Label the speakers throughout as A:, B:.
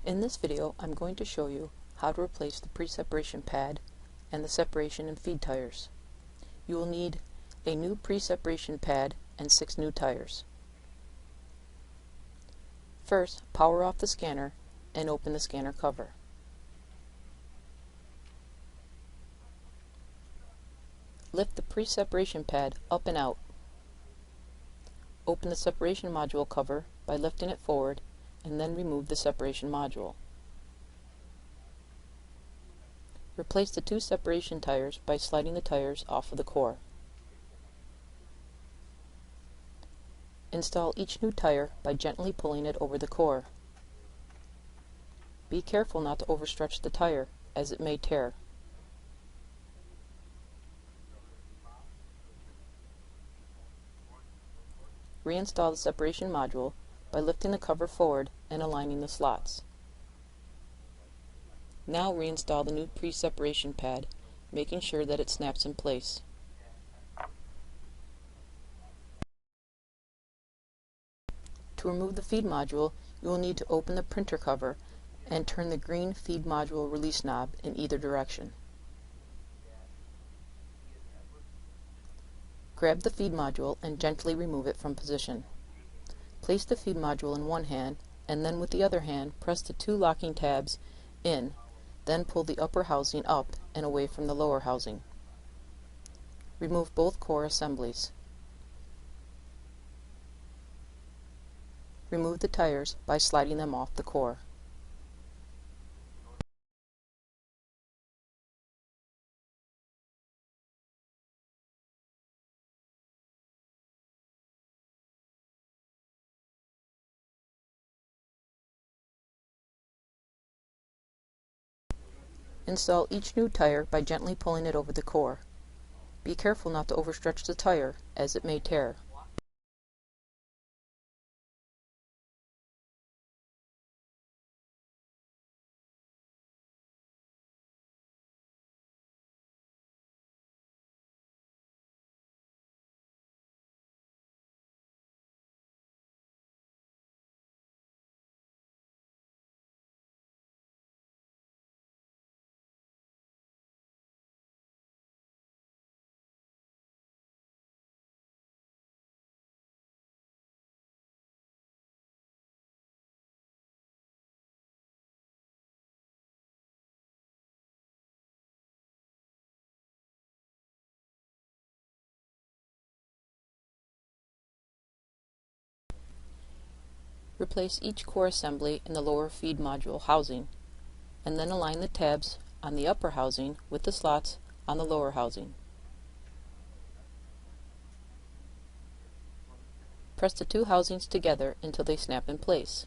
A: In this video, I'm going to show you how to replace the pre-separation pad and the separation and feed tires. You will need a new pre-separation pad and 6 new tires. First, power off the scanner and open the scanner cover. Lift the pre-separation pad up and out. Open the separation module cover by lifting it forward and then remove the separation module. Replace the 2 separation tires by sliding the tires off of the core. Install each new tire by gently pulling it over the core. Be careful not to overstretch the tire, as it may tear. Reinstall the separation module by lifting the cover forward and aligning the slots. Now reinstall the new pre-separation pad, making sure that it snaps in place. To remove the feed module, you will need to open the printer cover and turn the green feed module release knob in either direction. Grab the feed module and gently remove it from position. Place the feed module in one hand, and then with the other hand press the 2 locking tabs in, then pull the upper housing up and away from the lower housing. Remove both core assemblies. Remove the tires by sliding them off the core. Install each new tire by gently pulling it over the core. Be careful not to overstretch the tire, as it may tear. Replace each core assembly in the lower feed module housing, and then align the tabs on the upper housing with the slots on the lower housing. Press the 2 housings together until they snap in place.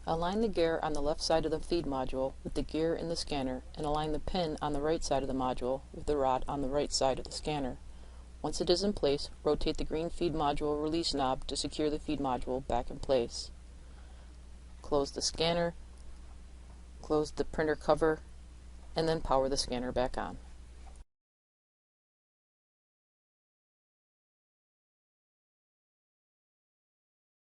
A: Align the gear on the left side of the feed module with the gear in the scanner, and align the pin on the right side of the module with the rod on the right side of the scanner. Once it is in place, rotate the green feed module release knob to secure the feed module back in place. Close the scanner, close the printer cover, and then power the scanner back on.